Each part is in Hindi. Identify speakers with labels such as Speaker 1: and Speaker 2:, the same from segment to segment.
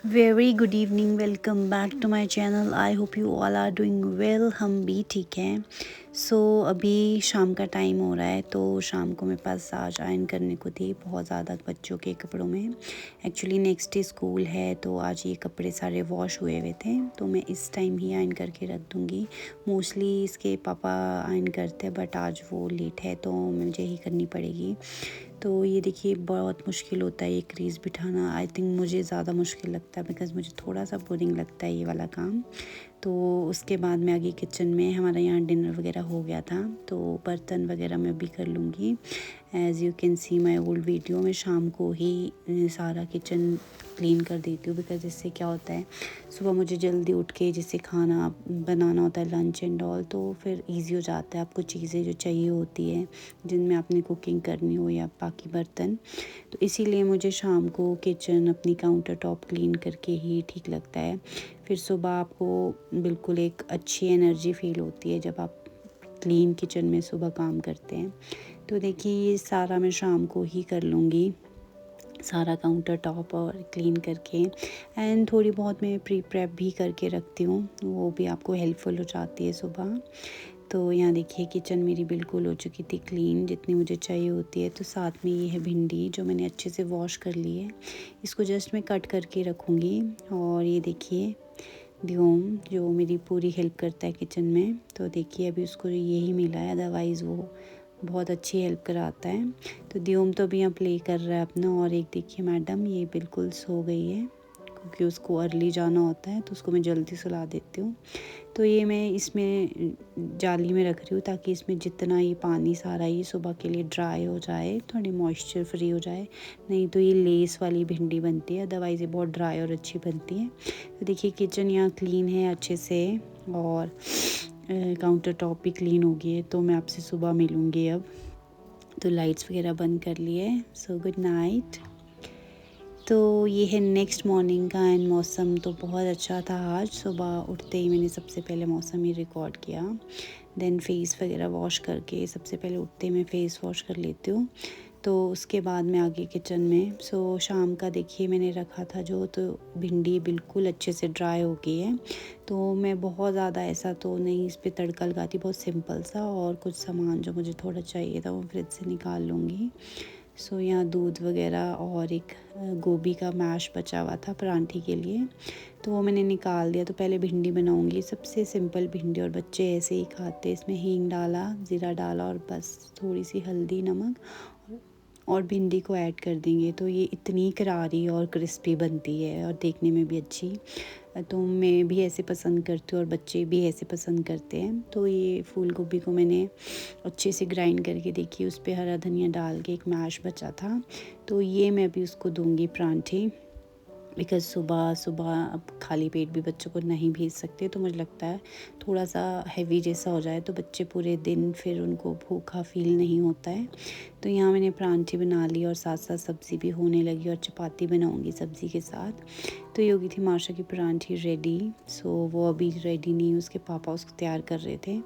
Speaker 1: Very good evening, welcome back to my channel. I hope you all are doing well. हम भी ठीक हैं। सो अभी शाम का टाइम हो रहा है, तो शाम को मेरे पास आज आयरन करने को थी बहुत ज़्यादा बच्चों के कपड़ों में। एक्चुअली नेक्स्ट डे स्कूल है, तो आज ये कपड़े सारे वॉश हुए हुए थे, तो मैं इस टाइम ही आयरन करके रख दूँगी। मोस्टली इसके पापा आयरन करते हैं, बट आज वो लेट है तो मुझे ही करनी पड़ेगी। तो ये देखिए बहुत मुश्किल होता है ये क्रीज़ बिठाना। आई थिंक मुझे ज़्यादा मुश्किल लगता है, बिकॉज़ मुझे थोड़ा सा बोरिंग लगता है ये वाला काम। तो उसके बाद मैं आ गई किचन में। हमारा यहाँ डिनर वगैरह हो गया था, तो बर्तन वगैरह मैं भी कर लूँगी। As you can see my old video, मैं शाम को ही सारा किचन क्लीन कर देती हूँ, बिकॉज़ इससे क्या होता है, सुबह मुझे जल्दी उठ के जैसे खाना बनाना होता है, लंच एंड ऑल, तो फिर इजी हो जाता है। आपको चीज़ें जो चाहिए होती है जिनमें आपने कुकिंग करनी हो या बाकी बर्तन, तो इसीलिए मुझे शाम को किचन अपनी काउंटर टॉप क्लीन करके ही ठीक लगता है। फिर सुबह आपको बिल्कुल एक अच्छी एनर्जी फ़ील होती है जब आप क्लीन किचन में सुबह काम करते हैं। तो देखिए ये सारा मैं शाम को ही कर लूँगी, सारा काउंटर टॉप और क्लीन करके। एंड थोड़ी बहुत मैं प्री प्रेप भी करके रखती हूँ, वो भी आपको हेल्पफुल हो जाती है सुबह। तो यहाँ देखिए किचन मेरी बिल्कुल हो चुकी थी क्लीन, जितनी मुझे चाहिए होती है। तो साथ में ये है भिंडी जो मैंने अच्छे से वॉश कर ली है, इसको जस्ट मैं कट करके रखूँगी। और ये देखिए व्योम जो मेरी पूरी हेल्प करता है किचन में। तो देखिए अभी उसको यही मिला है, अदरवाइज़ वो बहुत अच्छी हेल्प कराता है। तो व्योम तो अभी यहाँ प्ले कर रहा है अपना। और एक देखिए मैडम ये बिल्कुल सो गई है, क्योंकि उसको अर्ली जाना होता है, तो उसको मैं जल्दी सुला देती हूँ। तो ये मैं इसमें जाली में रख रही हूँ, ताकि इसमें जितना ये पानी सारा ये सुबह के लिए ड्राई हो जाए, थोड़ी मॉइस्चर फ्री हो जाए। नहीं तो ये लेस वाली भिंडी बनती है, अदरवाइज़ ये बहुत ड्राई और अच्छी बनती है। तो देखिए किचन यहाँ क्लीन है अच्छे से, और काउंटर टॉप भी क्लीन हो गई है। तो मैं आपसे सुबह मिलूँगी अब। तो लाइट्स वगैरह बंद कर लिए। So good night. तो ये है नेक्स्ट मॉर्निंग का, एंड मौसम तो बहुत अच्छा था। आज सुबह उठते ही मैंने सबसे पहले मौसम ही रिकॉर्ड किया। देन फेस वगैरह वॉश करके, सबसे पहले उठते ही मैं फ़ेस वॉश कर लेती हूँ। तो उसके बाद मैं आ गई किचन में। सो शाम का देखिए मैंने रखा था जो, तो भिंडी बिल्कुल अच्छे से ड्राई हो गई है। तो मैं बहुत ज़्यादा ऐसा तो नहीं इस पर तड़का लगाती, बहुत सिंपल सा। और कुछ सामान जो मुझे थोड़ा चाहिए था वो फ्रिज से निकाल लूँगी। सो यहाँ दूध वगैरह और एक गोभी का मैश बचा हुआ था परांठी के लिए, तो वो मैंने निकाल दिया। तो पहले भिंडी बनाऊंगी, सबसे सिंपल भिंडी, और बच्चे ऐसे ही खाते हैं। इसमें हींग डाला, ज़ीरा डाला, और बस थोड़ी सी हल्दी, नमक, और भिंडी को ऐड कर देंगे। तो ये इतनी करारी और क्रिस्पी बनती है, और देखने में भी अच्छी। तो मैं भी ऐसे पसंद करती हूँ, और बच्चे भी ऐसे पसंद करते हैं। तो ये फूल गोभी को मैंने अच्छे से ग्राइंड करके, देखिए उस पर हरा धनिया डाल के एक मैश बचा था, तो ये मैं भी उसको दूंगी परांठे। बिकॉज़ सुबह सुबह अब खाली पेट भी बच्चों को नहीं भेज सकते, तो मुझे लगता है थोड़ा सा हैवी जैसा हो जाए तो बच्चे पूरे दिन फिर उनको भूखा फ़ील नहीं होता है। तो यहाँ मैंने परांठे बना ली, और साथ साथ सब्ज़ी भी होने लगी, और चपाती बनाऊँगी सब्ज़ी के साथ। तो ये होगी थी माशा की परांठी रेडी। सो वो अभी रेडी नहीं, उसके पापा उसको तैयार कर रहे थे,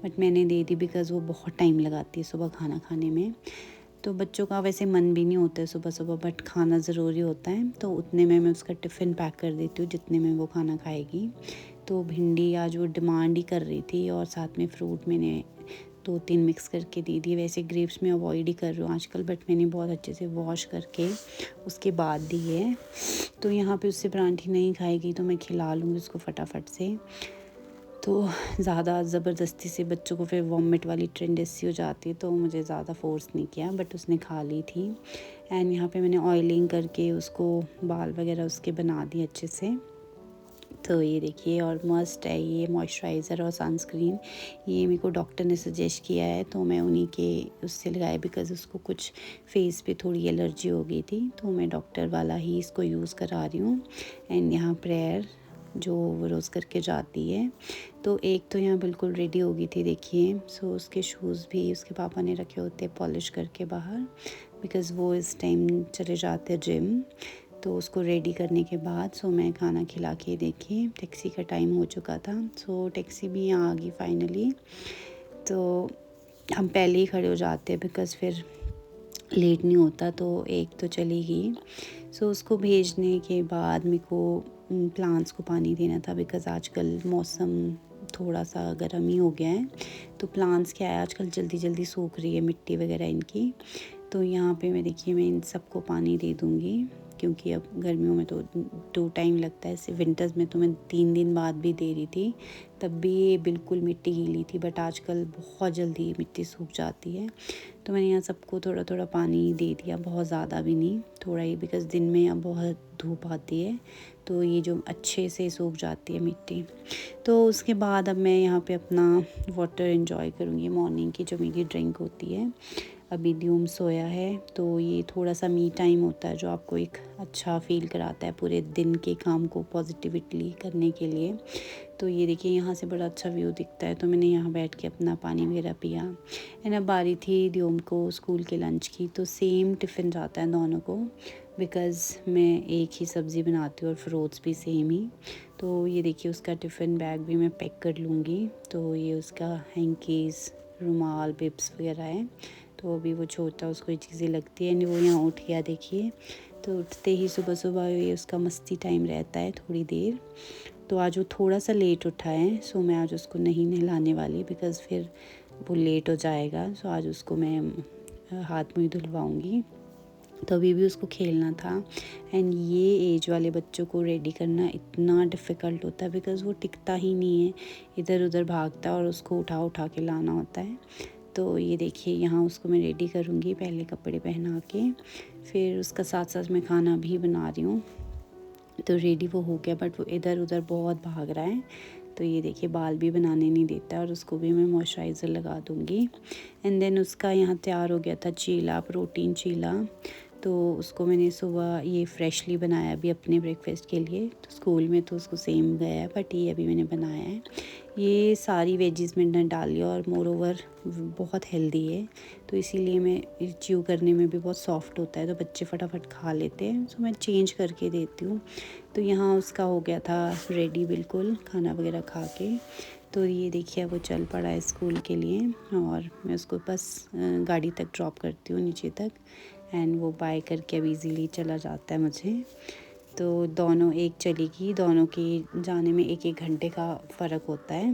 Speaker 1: बट मैंने दे दी, बिकॉज़ वो बहुत टाइम लगाती है सुबह खाना खाने में। तो बच्चों का वैसे मन भी नहीं होता है सुबह सुबह, बट खाना ज़रूरी होता है, तो उतने में मैं उसका टिफ़िन पैक कर देती हूँ जितने में वो खाना खाएगी। तो भिंडी आज वो डिमांड ही कर रही थी, और साथ में फ्रूट मैंने 2-3 मिक्स करके दे दिए। वैसे ग्रेप्स मैं अवॉइड ही कर रही हूँ आजकल, बट मैंने बहुत अच्छे से वॉश करके उसके बाद दी है। तो यहाँ पे उससे परांठी नहीं खाएगी, तो मैं खिला लूँगी उसको फटाफट से। तो ज़्यादा ज़बरदस्ती से बच्चों को फिर वॉमिट वाली टेंडेंसी हो जाती है, तो मुझे ज़्यादा फ़ोर्स नहीं किया, बट उसने खा ली थी। एंड यहाँ पे मैंने ऑयलिंग करके उसको बाल वगैरह उसके बना दिए अच्छे से। तो ये देखिए, और मस्ट है ये मॉइस्चराइज़र और सनस्क्रीन। ये मेरे को डॉक्टर ने सजेस्ट किया है, तो मैं उन्हीं के उससे लगाया, बिकॉज़ उसको कुछ फेस पे थोड़ी एलर्जी हो गई थी, तो मैं डॉक्टर वाला ही इसको यूज़ करा रही हूँ। एंड यहाँ प्रेयर जो वो रोज़ करके जाती है। तो एक तो यहाँ बिल्कुल रेडी हो गई थी देखिए। सो उसके शूज़ भी उसके पापा ने रखे होते पॉलिश करके बाहर, बिकॉज़ वो इस टाइम चले जाते जिम। तो उसको रेडी करने के बाद मैं खाना खिला के देखिए, टैक्सी का टाइम हो चुका था। टैक्सी भी यहाँ आ गई फाइनली। तो हम पहले ही खड़े हो जाते हैं, बिकॉज़ फिर लेट नहीं होता। तो एक तो चली गई। उसको भेजने के बाद मेरे को प्लांट्स को पानी देना था, बिकॉज़ आजकल मौसम थोड़ा सा गर्म ही हो गया है। तो प्लांट्स क्या है, आजकल जल्दी जल्दी सूख रही है मिट्टी वगैरह इनकी। तो यहाँ पे मैं देखिए, मैं इन सबको पानी दे दूँगी, क्योंकि अब गर्मियों में तो 2 टाइम लगता है। विंटर्स में तो मैं 3 दिन बाद भी दे रही थी, तब भी ये बिल्कुल मिट्टी गीली थी। बट आजकल बहुत जल्दी मिट्टी सूख जाती है। तो मैंने यहाँ सबको थोड़ा थोड़ा पानी दे दिया, बहुत ज़्यादा भी नहीं, थोड़ा ही, बिकॉज़ दिन में अब बहुत धूप आती है, तो ये जो अच्छे से सूख जाती है मिट्टी। तो उसके बाद अब मैं यहाँ पे अपना वाटर एंजॉय करूँगी, मॉर्निंग की जो मेरी ड्रिंक होती है। अभी ड्यूम सोया है, तो ये थोड़ा सा मी टाइम होता है जो आपको एक अच्छा फ़ील कराता है पूरे दिन के काम को पॉजिटिवली करने के लिए। तो ये देखिए, यहाँ से बड़ा अच्छा व्यू दिखता है। तो मैंने यहाँ बैठ के अपना पानी वगैरह पिया। एंड अब बारी थी ड्यूम को स्कूल के लंच की। तो सेम टिफ़िन जाता है दोनों को, बिकॉज़ मैं एक ही सब्ज़ी बनाती हूँ और फ्रूट्स भी सेम ही। तो ये देखिए, उसका टिफ़िन बैग भी मैं पैक कर लूँगी। तो ये उसका हैंकीज़, रुमाल, बिब्स वगैरह है। तो अभी वो छोटा, उसको ये चीज़ें लगती है। वो यहाँ उठ गया देखिए। तो उठते ही सुबह सुबह ये उसका मस्ती टाइम रहता है थोड़ी देर। तो आज वो थोड़ा सा लेट उठा है, मैं आज उसको नहीं नहलाने वाली, बिकॉज़ फिर वो लेट हो जाएगा। आज उसको मैं हाथ मुँह धुलवाऊँगी। तो अभी भी उसको खेलना था। एंड ये एज वाले बच्चों को रेडी करना इतना डिफ़िकल्ट होता है, बिकॉज़ वो टिकता ही नहीं है, इधर उधर भागता है और उसको उठा उठा के लाना होता है। तो ये देखिए, यहाँ उसको मैं रेडी करूँगी, पहले कपड़े पहना के, फिर उसका साथ साथ मैं खाना भी बना रही हूँ। तो रेडी वो हो गया, बट वो इधर उधर बहुत भाग रहा है। तो ये देखिए, बाल भी बनाने नहीं देता, और उसको भी मैं मॉइस्चराइज़र लगा दूँगी। एंड देन उसका यहाँ तैयार हो गया था चीला, प्रोटीन चीला। तो उसको मैंने सुबह ये फ्रेशली बनाया अभी अपने ब्रेकफास्ट के लिए। तो स्कूल में तो उसको सेम गया है, बट ये अभी मैंने बनाया है। ये सारी वेजीज़ मैंने डाली, और मोर ओवर बहुत हेल्दी है, तो इसीलिए मैं च्यू करने में भी बहुत सॉफ्ट होता है, तो बच्चे फटाफट खा लेते हैं। मैं चेंज करके देती हूँ। तो यहाँ उसका हो गया था रेडी बिल्कुल, खाना वगैरह खा के। तो ये देखिए, वो चल पड़ा है स्कूल के लिए, और मैं उसको बस गाड़ी तक ड्रॉप करती हूँ नीचे तक। एंड वो बाय करके अब ईज़िली चला जाता है मुझे। तो दोनों एक चलेगी, दोनों के जाने में 1-1 घंटे का फ़र्क होता है।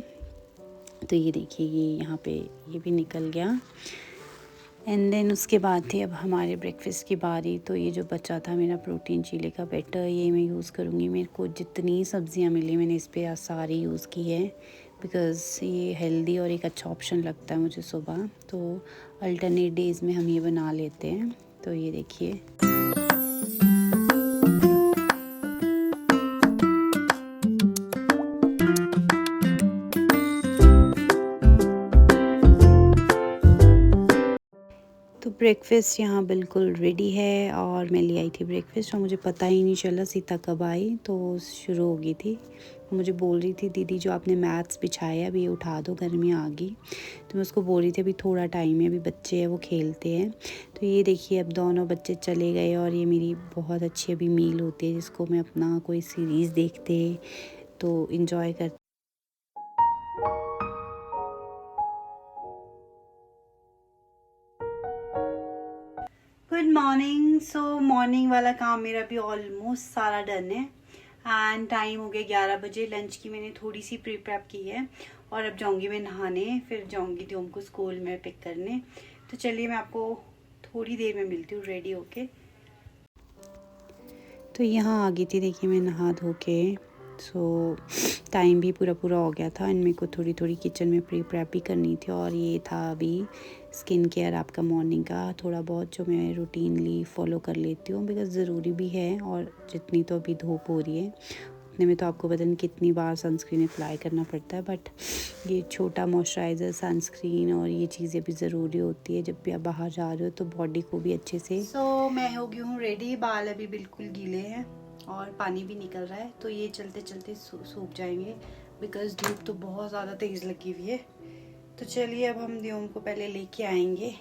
Speaker 1: तो ये देखिए, ये यहाँ पे ये भी निकल गया। एंड देन उसके बाद थी अब हमारे ब्रेकफास्ट की बारी। तो ये जो बचा था मेरा प्रोटीन चीले का बैटर, ये मैं यूज़ करूँगी। मेरे को जितनी सब्जियाँ मिली मैंने इस पे आज सारी यूज़ की है, बिकॉज़ ये हेल्दी और एक अच्छा ऑप्शन लगता है मुझे सुबह। तो अल्टरनेट डेज़ में हम ये बना लेते हैं। तो ये देखिए, तो ब्रेकफ़ास्ट यहाँ बिल्कुल रेडी है, और मैं ले आई थी ब्रेकफ़ास्ट, और मुझे पता ही नहीं चला सीता कब आई, तो शुरू हो गई थी। मुझे बोल रही थी, दीदी जो आपने मैट्स बिछाए अभी ये उठा दो, गर्मी आ गई। तो मैं उसको बोल रही थी अभी थोड़ा टाइम है, अभी बच्चे हैं वो खेलते हैं। तो ये देखिए, अब दोनों बच्चे चले गए, और ये मेरी बहुत अच्छी अभी मील होती है, जिसको मैं अपना कोई सीरीज़ देखते तो इन्जॉय कर। Good morning. मॉर्निंग वाला काम मेरा भी ऑलमोस्ट सारा डन है। एंड टाइम हो गया 11 बजे। लंच की मैंने थोड़ी सी प्री प्रेप की है, और अब जाऊंगी मैं नहाने, फिर जाऊंगी ड्यूम को स्कूल में पिक करने। तो चलिए, मैं आपको थोड़ी देर में मिलती हूँ रेडी होके। तो यहाँ आ गई थी देखिए, मैं नहा धो के। टाइम भी पूरा पूरा हो गया था, एंड मेरे को थोड़ी थोड़ी किचन में प्री प्रेप भी करनी थी। और ये था अभी स्किन केयर आपका मॉर्निंग का थोड़ा बहुत, जो मैं रूटीनली फॉलो कर लेती हूँ, बिकॉज़ ज़रूरी भी है, और जितनी तो अभी धूप हो रही है इतने में तो आपको पता नहीं कितनी बार सनस्क्रीन अप्लाई करना पड़ता है, बट ये छोटा मॉइस्चराइज़र, सनस्क्रीन और ये चीज़ें भी ज़रूरी होती है जब भी आप बाहर जा रहे हो, तो बॉडी को भी अच्छे से। मैं हो गई हूँ रेडी, बाल अभी बिल्कुल गीले हैं और पानी भी निकल रहा है, तो ये चलते चलते सूख जाएंगे बिकॉज़ धूप तो बहुत ज़्यादा तेज़ लगी हुई है। तो चलिए अब हम दियोम को पहले लेके आएंगे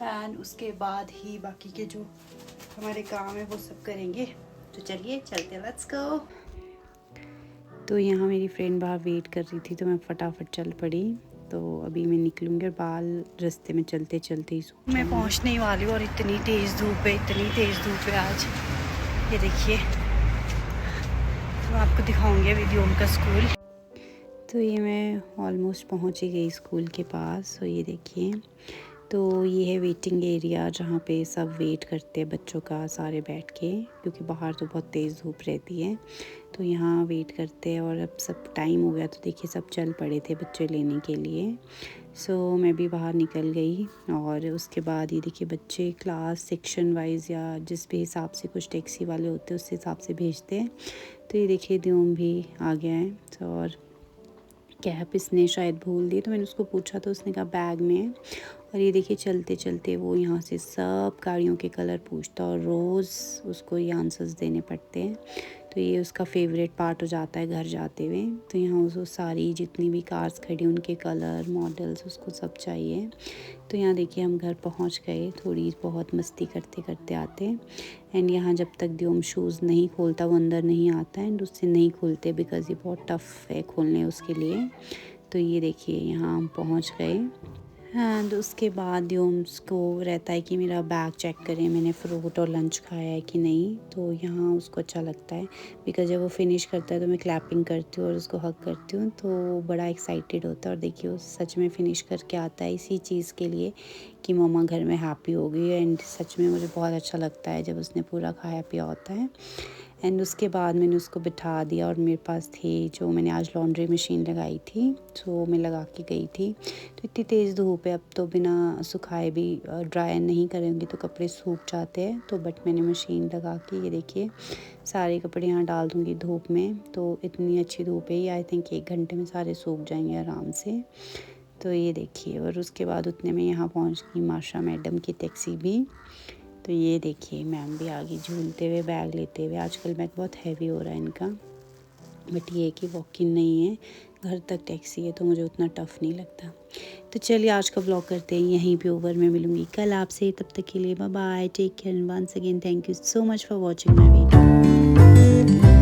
Speaker 1: एंड उसके बाद ही बाकी के जो हमारे काम है वो सब करेंगे। तो चलिए चलते, लेट्स गो। तो यहाँ मेरी फ्रेंड बाहर वेट कर रही थी, तो मैं फटाफट चल पड़ी। तो अभी मैं निकलूँगी और बाल रास्ते में चलते चलते ही सूख। मैं पहुँचने ही वाली हूँ और इतनी तेज़ धूप है, इतनी तेज़ धूप है आज। ये देखिए, तो आपको दिखाऊंगी अभी दियोम का स्कूल। तो ये मैं ऑलमोस्ट पहुँच ही गई स्कूल के पास। तो ये देखिए, तो ये है वेटिंग एरिया जहाँ पे सब वेट करते हैं बच्चों का, सारे बैठ के, क्योंकि बाहर तो बहुत तेज़ धूप रहती है। तो यहाँ वेट करते हैं और अब सब टाइम हो गया, तो देखिए सब चल पड़े थे बच्चे लेने के लिए। सो मैं भी बाहर निकल गई और उसके बाद ये देखिए बच्चे क्लास सेक्शन वाइज या जिस भी हिसाब से कुछ टैक्सी वाले होते हैं उस हिसाब से भेजते हैं। तो ये देखिए दियोम भी आ गया है। और कैप इसने शायद भूल दी, तो मैंने उसको पूछा तो उसने कहा बैग में है। और ये देखिए चलते चलते वो यहाँ से सब गाड़ियों के कलर पूछता और रोज़ उसको ये आंसर्स देने पड़ते हैं। तो ये उसका फेवरेट पार्ट हो जाता है घर जाते हुए। तो यहाँ उसको सारी जितनी भी कार्स खड़ी उनके कलर मॉडल्स उसको सब चाहिए। तो यहाँ देखिए हम घर पहुँच गए, थोड़ी बहुत मस्ती करते करते आते हैं। एंड यहाँ जब तक दियोम शूज़ नहीं खोलता वो अंदर नहीं आता है, एंड उससे नहीं खुलते बिकॉज़ ये बहुत टफ़ है खोलने उसके लिए। तो ये देखिए यहाँ हम पहुँच गए एंड उसके बाद दियोम्स को रहता है कि मेरा बैग चेक करें मैंने फ्रूट और लंच खाया है कि नहीं। तो यहाँ उसको अच्छा लगता है बिकॉज़ जब वो फिनिश करता है तो मैं क्लैपिंग करती हूँ और उसको हग करती हूँ, तो वो बड़ा एक्साइटेड होता है। और देखिए वो सच में फ़िनिश करके आता है इसी चीज़ के लिए कि मम्मा घर में हैप्पी हो गई। एंड सच में मुझे बहुत अच्छा लगता है जब उसने पूरा खाया पिया होता है। एंड उसके बाद मैंने उसको बिठा दिया और मेरे पास थी जो मैंने आज लॉन्ड्री मशीन लगाई थी, तो मैं लगा के गई थी। तो इतनी तेज़ धूप है, अब तो बिना सुखाए भी ड्राई नहीं करेंगे तो कपड़े सूख जाते हैं। तो बट मैंने मशीन लगा के ये देखिए सारे कपड़े यहाँ डाल दूँगी धूप में। तो इतनी अच्छी धूप है, आई थिंक 1 घंटे में सारे सूख जाएंगे आराम से। तो ये देखिए, और उसके बाद उतने में यहाँ पहुँच गई माशा मैडम की टैक्सी भी। तो ये देखिए मैम भी आ गई झूलते हुए बैग लेते हुए। आजकल बैग बहुत हैवी हो रहा है इनका, बट ये है कि वॉक इन नहीं है, घर तक टैक्सी है, तो मुझे उतना टफ़ नहीं लगता। तो चलिए आज का व्लॉग करते हैं यहीं पे ओवर। मैं मिलूँगी कल आपसे, तब तक के लिए bye bye, take care, once again thank you so much for watching my video.